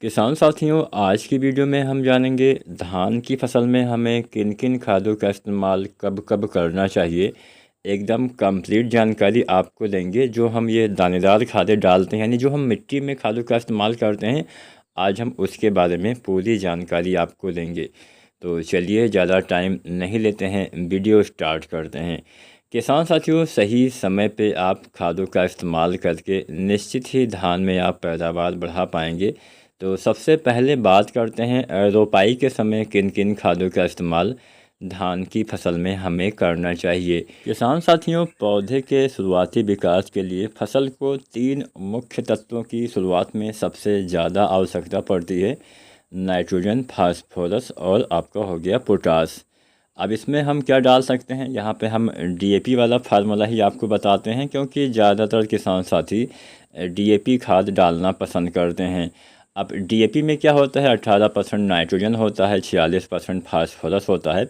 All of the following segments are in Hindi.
किसान साथियों, आज की वीडियो में हम जानेंगे धान की फसल में हमें किन किन खादों का इस्तेमाल कब कब करना चाहिए। एकदम कंप्लीट जानकारी आपको देंगे। जो हम ये दानेदार खादें डालते हैं, यानी जो हम मिट्टी में खादों का इस्तेमाल करते हैं, आज हम उसके बारे में पूरी जानकारी आपको देंगे। तो चलिए ज़्यादा टाइम नहीं लेते हैं, वीडियो स्टार्ट करते हैं। किसान साथियों, सही समय पे आप खादों का इस्तेमाल करके निश्चित ही धान में आप पैदावार बढ़ा पाएंगे। तो सबसे पहले बात करते हैं रोपाई के समय किन किन खादों का इस्तेमाल धान की फसल में हमें करना चाहिए। किसान साथियों, पौधे के शुरुआती विकास के लिए फसल को 3 मुख्य तत्वों की शुरुआत में सबसे ज़्यादा आवश्यकता पड़ती है। नाइट्रोजन, फास्फोरस और आपका हो गया पोटास। अब इसमें हम क्या डाल सकते हैं, यहाँ पे हम डीएपी वाला फार्मूला ही आपको बताते हैं, क्योंकि ज़्यादातर किसान साथी डीएपी खाद डालना पसंद करते हैं। अब डीएपी में क्या होता है, 18% नाइट्रोजन होता है, 46% फास्फोरस होता है।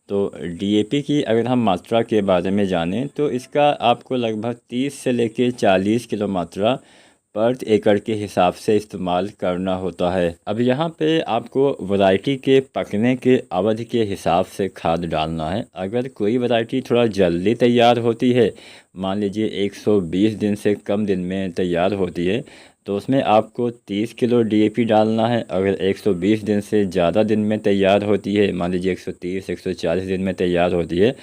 तो डीएपी की अगर हम मात्रा के बारे में जानें तो इसका आपको लगभग 30 से लेकर 40 किलो मात्रा पर एकड़ के हिसाब से इस्तेमाल करना होता है। अब यहाँ पे आपको वैरायटी के पकने के अवधि के हिसाब से खाद डालना है। अगर कोई वैरायटी थोड़ा जल्दी तैयार होती है, मान लीजिए 120 दिन से कम दिन में तैयार होती है, तो उसमें आपको 30 किलो डीएपी डालना है। अगर 120 दिन से ज़्यादा दिन में तैयार होती है, मान लीजिए 130 140 दिन में तैयार होती है,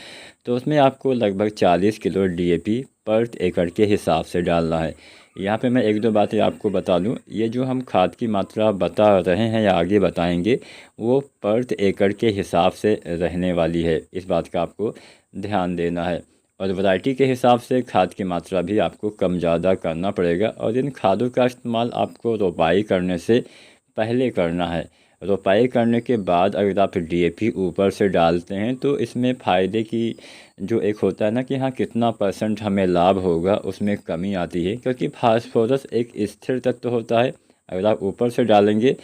तो उसमें आपको लगभग 40 किलो डीएपी पर एकड़ के हिसाब से डालना है। यहाँ पे मैं एक दो बातें आपको बता दूँ। ये जो हम खाद की मात्रा बता रहे हैं या आगे बताएंगे, वो पर एकड़ के हिसाब से रहने वाली है। इस बात का आपको ध्यान देना है। और वैरायटी के हिसाब से खाद की मात्रा भी आपको कम ज़्यादा करना पड़ेगा। और इन खादों का इस्तेमाल आपको रोपाई करने से पहले करना है। रोपाई करने के बाद अगर आप डीएपी ऊपर से डालते हैं तो इसमें फ़ायदे की जो एक होता है ना कि हाँ कितना % हमें लाभ होगा, उसमें कमी आती है, क्योंकि फास्फोरस एक स्थिर तत्व होता है। अगर आप ऊपर से डालेंगे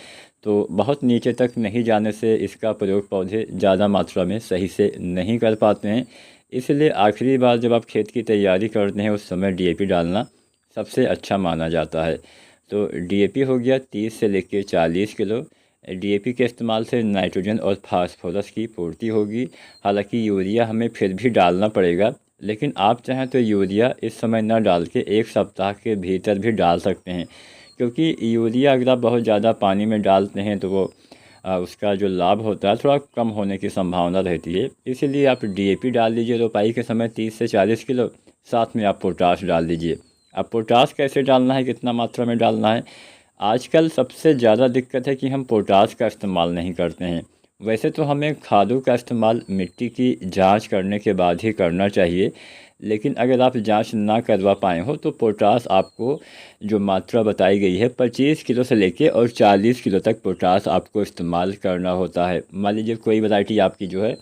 तो बहुत नीचे तक नहीं जाने से इसका प्रयोग पौधे ज़्यादा मात्रा में सही से नहीं कर पाते हैं। इसलिए आखिरी बार जब आप खेत की तैयारी करते हैं उस समय डीएपी डालना सबसे अच्छा माना जाता है। तो डीएपी हो गया 30 से लेकर 40 किलो। डीएपी के इस्तेमाल से नाइट्रोजन और फास्फोरस की पूर्ति होगी। हालांकि यूरिया हमें फिर भी डालना पड़ेगा, लेकिन आप चाहें तो यूरिया इस समय न डाल के 1 सप्ताह के भीतर भी डाल सकते हैं, क्योंकि यूरिया अगर आप बहुत ज़्यादा पानी में डालते हैं तो वो उसका जो लाभ होता है थोड़ा कम होने की संभावना रहती है। इसीलिए आप डीएपी डाल दीजिए रोपाई के समय 30 से 40 किलो, साथ में आप पोटाश डाल दीजिए। अब पोटाश कैसे डालना है, कितना मात्रा में डालना है। आजकल सबसे ज़्यादा दिक्कत है कि हम पोटाश का इस्तेमाल नहीं करते हैं। वैसे तो हमें खादों का इस्तेमाल मिट्टी की जांच करने के बाद ही करना चाहिए, लेकिन अगर आप जांच ना करवा पाए हो तो पोटाश आपको जो मात्रा बताई गई है 25 किलो से लेके और 40 किलो तक पोटाश आपको इस्तेमाल करना होता है। मान लीजिए कोई वैरायटी आपकी जो है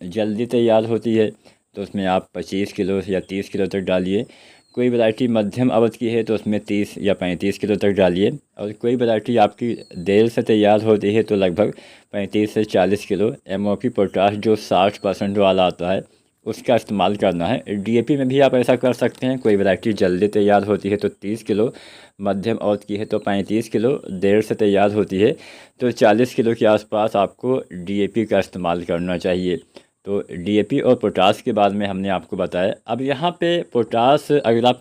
जल्दी तैयार होती है तो उसमें आप 25 किलो या 30 किलो तक डालिए। कोई वैरायटी मध्यम अवधि की है तो उसमें 30 या 35 किलो तक डालिए। और कोई वैरायटी आपकी देर से तैयार होती है तो लगभग 35 से 40 किलो एमओपी पोटाश जो 60% वाला आता है उसका इस्तेमाल करना है। डीएपी में भी आप ऐसा कर सकते हैं। कोई वैरायटी जल्दी तैयार होती है तो 30 किलो, मध्यम अवधि की है तो 35 किलो, देर से तैयार होती है तो 40 किलो के आसपास आपको डीएपी का इस्तेमाल करना चाहिए। तो डीएपी और पोटास के बाद में हमने आपको बताया। अब यहाँ पे पोटास अगर आप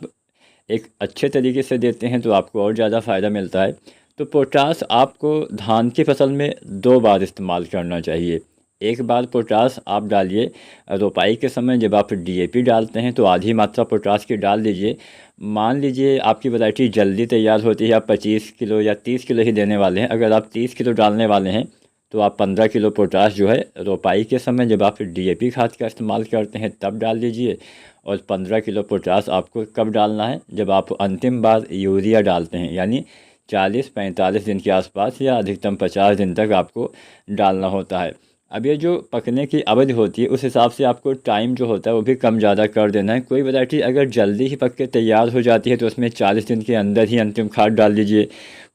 एक अच्छे तरीके से देते हैं तो आपको और ज़्यादा फ़ायदा मिलता है। तो पोटास आपको धान की फसल में 2 बार इस्तेमाल करना चाहिए। एक बार पोटास आप डालिए रोपाई के समय, जब आप डीएपी डालते हैं तो आधी मात्रा पोटास की डाल दीजिए। मान लीजिए आपकी वैरायटी जल्दी तैयार होती है, आप 25 किलो या 30 किलो ही देने वाले हैं। अगर आप 30 किलो डालने वाले हैं तो आप 15 किलो पोटाश जो है रोपाई के समय जब आप डीएपी खाद का इस्तेमाल करते हैं तब डाल दीजिए। और 15 किलो पोटाश आपको कब डालना है, जब आप अंतिम बार यूरिया डालते हैं, यानी 40-45 दिन के आसपास या अधिकतम 50 दिन तक आपको डालना होता है। अब ये जो पकने की अवधि होती है उस हिसाब से आपको टाइम जो होता है वो भी कम ज़्यादा कर देना है। कोई वैरायटी अगर जल्दी ही पक के तैयार हो जाती है तो उसमें 40 दिन के अंदर ही अंतिम खाद डाल दीजिए।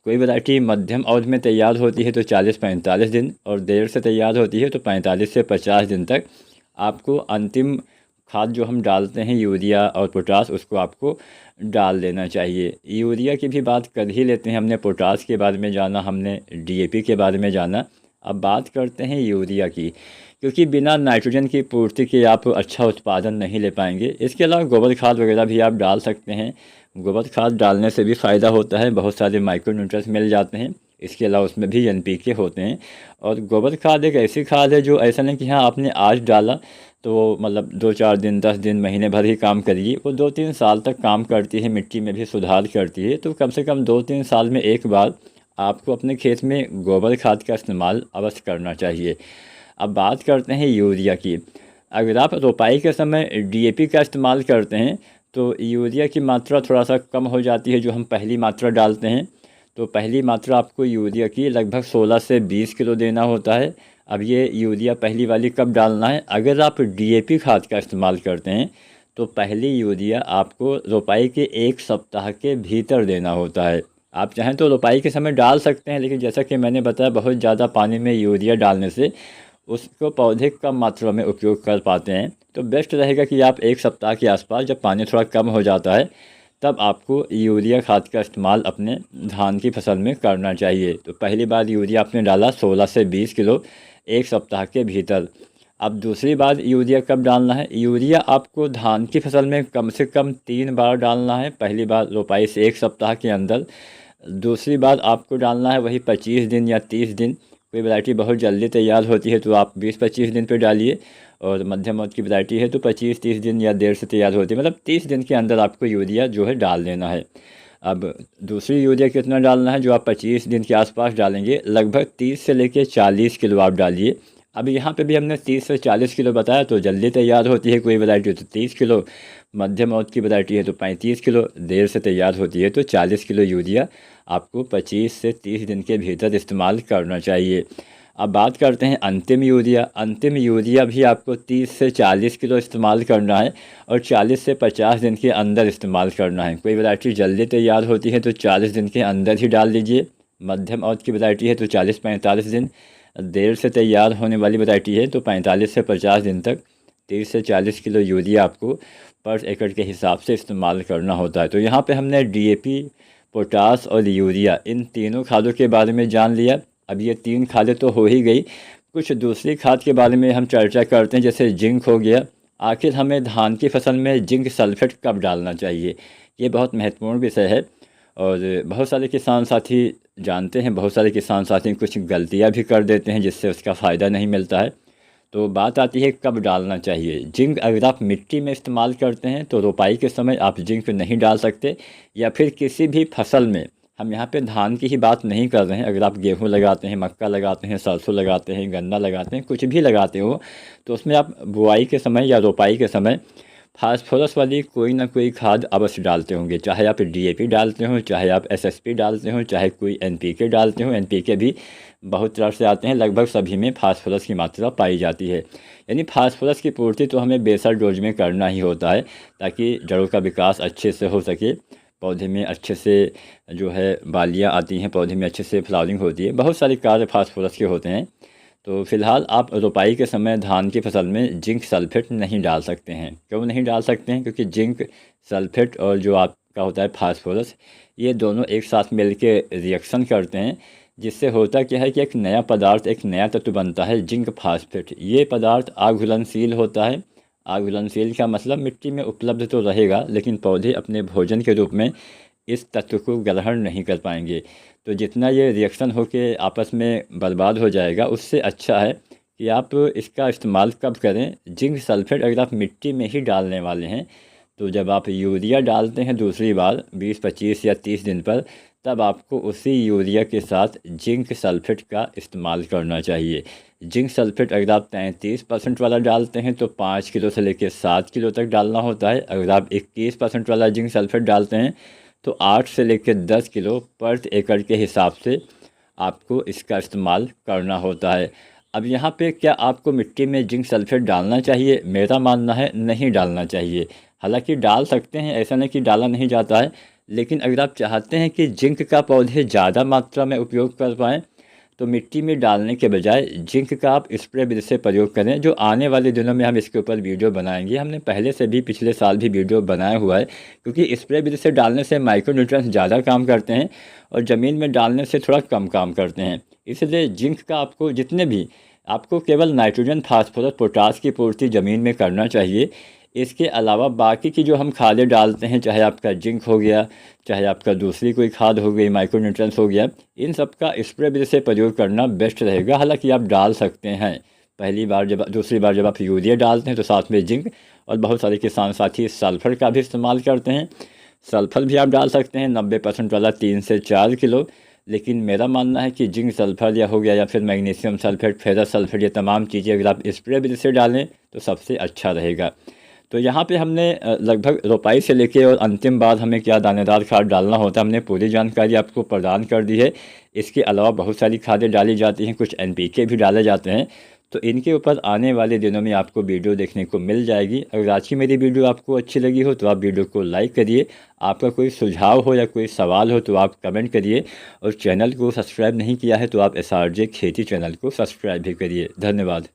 कोई वैरायटी मध्यम अवधि में तैयार होती है तो 40-45 दिन, और देर से तैयार होती है तो 45 से 50 दिन तक आपको अंतिम खाद जो हम डालते हैं यूरिया और पोटास, उसको आपको डाल देना चाहिए। यूरिया की भी बात कर ही लेते हैं, हमने पोटास के बारे में जाना, हमने डीएपी के बारे में जाना। अब बात करते हैं यूरिया की, क्योंकि बिना नाइट्रोजन की पूर्ति के आप अच्छा उत्पादन नहीं ले पाएंगे। इसके अलावा गोबर खाद वगैरह भी आप डाल सकते हैं। गोबर खाद डालने से भी फ़ायदा होता है, बहुत सारे माइक्रो न्यूट्रिएंट्स मिल जाते हैं। इसके अलावा उसमें भी एनपीके होते हैं। और गोबर खाद एक ऐसी खाद है जो ऐसा नहीं कि हाँ आपने आज डाला तो मतलब 2-4 दिन, 10 दिन, महीने भर ही काम करेगी। वो 2-3 साल तक काम करती है, मिट्टी में भी सुधार करती है। तो कम से कम 2-3 साल में एक बार आपको अपने खेत में गोबर खाद का इस्तेमाल अवश्य करना चाहिए। अब बात करते हैं यूरिया की। अगर आप रोपाई के समय डीएपी का इस्तेमाल करते हैं तो यूरिया की मात्रा थोड़ा सा कम हो जाती है, जो हम पहली मात्रा डालते हैं। तो पहली मात्रा आपको यूरिया की लगभग 16 से 20 किलो देना होता है। अब ये यूरिया पहली वाली कब डालना है? अगर आप डीएपी खाद का इस्तेमाल करते हैं तो पहली यूरिया आपको रोपाई के 1 सप्ताह के भीतर देना होता है। आप चाहें तो रोपाई के समय डाल सकते हैं, लेकिन जैसा कि मैंने बताया, बहुत ज़्यादा पानी में यूरिया डालने से उसको पौधे कम मात्रा में उपयोग कर पाते हैं। तो बेस्ट रहेगा कि आप 1 सप्ताह के आसपास, जब पानी थोड़ा कम हो जाता है, तब आपको यूरिया खाद का इस्तेमाल अपने धान की फसल में करना चाहिए। तो पहली बार यूरिया आपने डाला 16 से 20 किलो 1 सप्ताह के भीतर। अब दूसरी बार यूरिया कब डालना है? यूरिया आपको धान की फसल में कम से कम 3 बार डालना है। पहली बार रोपाई से 1 सप्ताह के अंदर, दूसरी बार आपको डालना है वही 25 दिन या 30 दिन। कोई वैरायटी बहुत जल्दी तैयार होती है तो आप 20-25 दिन पे डालिए, और मध्यम मौत की वैरायटी है तो 25-30 दिन या देर से तैयार होती है, मतलब 30 दिन के अंदर आपको यूरिया जो है डाल देना है। अब दूसरी यूरिया कितना डालना है? जो आप 25 दिन के आसपास डालेंगे, लगभग 30 से लेकर 40 किलो आप डालिए। अब यहाँ पे भी हमने 30 से 40 किलो बताया, तो जल्दी तैयार होती है कोई वैरायटी तो 30 किलो, मध्यम मौत की वैरायटी है तो 35 किलो, देर से तैयार होती है तो 40 किलो यूरिया आपको 25 से 30 दिन के भीतर इस्तेमाल करना चाहिए। अब बात करते हैं अंतिम यूरिया। अंतिम यूरिया भी आपको 30 से 40 किलो इस्तेमाल करना है, और 40 से 50 दिन के अंदर इस्तेमाल करना है। कोई वैरायटी जल्दी तैयार होती है तो 40 दिन के अंदर ही डाल दीजिए, मध्यम औसत की वैरायटी है तो 40-45 दिन, देर से तैयार होने वाली वैरायटी है तो 45 से 50 दिन तक 30 से 40 किलो यूरिया आपको पर एकड़ के हिसाब से इस्तेमाल करना होता है। तो यहाँ पे हमने डीएपी, पोटास और यूरिया, इन तीनों खादों के बारे में जान लिया। अब ये 3 खादें तो हो ही गई, कुछ दूसरी खाद के बारे में हम चर्चा करते हैं, जैसे जिंक हो गया। आखिर हमें धान की फसल में जिंक सल्फेट कब डालना चाहिए? ये बहुत महत्वपूर्ण विषय है, और बहुत सारे किसान साथी जानते हैं, बहुत सारे किसान साथी कुछ गलतियां भी कर देते हैं जिससे उसका फ़ायदा नहीं मिलता है। तो बात आती है कब डालना चाहिए जिंक। अगर आप मिट्टी में इस्तेमाल करते हैं तो रोपाई के समय आप जिंक नहीं डाल सकते, या फिर किसी भी फसल में, हम यहाँ पे धान की ही बात नहीं कर रहे हैं, अगर आप गेहूँ लगाते हैं, मक्का लगाते हैं, सरसों लगाते हैं, गन्ना लगाते हैं, कुछ भी लगाते हो, तो उसमें आप बुआई के समय या रोपाई के समय फास्फोरस वाली कोई ना कोई खाद अवश्य डालते होंगे। चाहे आप डीएपी डालते हो, चाहे आप एसएसपी डालते हो, चाहे कोई एनपीके डालते हो। एनपीके भी बहुत तरह से आते हैं, लगभग सभी में फास्फोरस की मात्रा पाई जाती है। यानी फास्फोरस की पूर्ति तो हमें बेसर डोज में करना ही होता है, ताकि जड़ों का विकास अच्छे से हो सके, पौधे में अच्छे से जो है बालियाँ आती हैं, पौधे में अच्छे से फ्लावरिंग होती है। बहुत सारे कार्य फास्फोरस के होते हैं। तो फिलहाल आप रोपाई के समय धान की फसल में जिंक सल्फेट नहीं डाल सकते हैं। क्यों नहीं डाल सकते हैं? क्योंकि जिंक सल्फेट और जो आपका होता है फास्फोरस, ये दोनों एक साथ मिल के रिएक्शन करते हैं, जिससे होता क्या है कि एक नया पदार्थ, एक नया तत्व बनता है, जिंक फास्फेट। ये पदार्थ आघुलनशील होता है। आघुलनशील का मतलब मिट्टी में उपलब्ध तो रहेगा, लेकिन पौधे अपने भोजन के रूप में इस तत्व को ग्रहण नहीं कर पाएंगे। तो जितना ये रिएक्शन होके आपस में बर्बाद हो जाएगा, उससे अच्छा है कि आप इसका इस्तेमाल कब करें? जिंक सल्फेट अगर आप मिट्टी में ही डालने वाले हैं, तो जब आप यूरिया डालते हैं दूसरी बार 20, 25 या 30 दिन पर, तब आपको उसी यूरिया के साथ जिंक सल्फेट का इस्तेमाल करना चाहिए। जिंक सल्फेट अगर आप 33% वाला डालते हैं तो 5 किलो से लेकर 7 किलो तक डालना होता है। अगर आप 21% वाला जिंक सल्फेट डालते हैं तो 8 से लेकर 10 किलो पर एकड़ के हिसाब से आपको इसका इस्तेमाल करना होता है। अब यहाँ पे क्या आपको मिट्टी में जिंक सल्फेट डालना चाहिए? मेरा मानना है नहीं डालना चाहिए। हालांकि डाल सकते हैं, ऐसा नहीं कि डाला नहीं जाता है, लेकिन अगर आप चाहते हैं कि जिंक का पौधे ज़्यादा मात्रा में उपयोग कर पाएँ, तो मिट्टी में डालने के बजाय जिंक का आप स्प्रे विधि से प्रयोग करें। जो आने वाले दिनों में हम इसके ऊपर वीडियो बनाएंगे, हमने पहले से भी पिछले साल भी वीडियो बनाया हुआ है, क्योंकि स्प्रे विधि से डालने से माइक्रोन्यूट्रिएंट्स ज़्यादा काम करते हैं और ज़मीन में डालने से थोड़ा कम काम करते हैं। इसलिए जिंक का आपको जितने भी आपको केवल नाइट्रोजन, फास्फोरस, पोटास की पूर्ति ज़मीन में करना चाहिए। इसके अलावा बाकी की जो हम खादें डालते हैं, चाहे आपका जिंक हो गया, चाहे आपका दूसरी कोई खाद हो गई, माइक्रोन्यूट्रिएंट्स हो गया, इन सब का स्प्रे विधि से प्रयोग करना बेस्ट रहेगा। हालांकि आप डाल सकते हैं दूसरी बार जब आप यूरिया डालते हैं तो साथ में जिंक, और बहुत सारे किसान साथी सल्फ़र का भी इस्तेमाल करते हैं। सल्फ़र भी आप डाल सकते हैं 90% वाला 3 से 4 किलो। लेकिन मेरा मानना है कि जिंक सल्फ़र या हो गया, या फिर मैग्नीशियम सल्फेट, फेरस सल्फेट, ये तमाम चीज़ें अगर आप स्प्रे विधि से डालें तो सबसे अच्छा रहेगा। तो यहाँ पे हमने लगभग रोपाई से लेके और अंतिम बाद हमें क्या दानेदार खाद डालना होता है, हमने पूरी जानकारी आपको प्रदान कर दी है। इसके अलावा बहुत सारी खादें डाली जाती हैं, कुछ NPK भी डाले जाते हैं। तो इनके ऊपर आने वाले दिनों में आपको वीडियो देखने को मिल जाएगी। अगर आज की मेरी वीडियो आपको अच्छी लगी हो तो आप वीडियो को लाइक करिए। आपका कोई सुझाव हो या कोई सवाल हो तो आप कमेंट करिए, और चैनल को सब्सक्राइब नहीं किया है तो आप SRJ खेती चैनल को सब्सक्राइब भी करिए। धन्यवाद।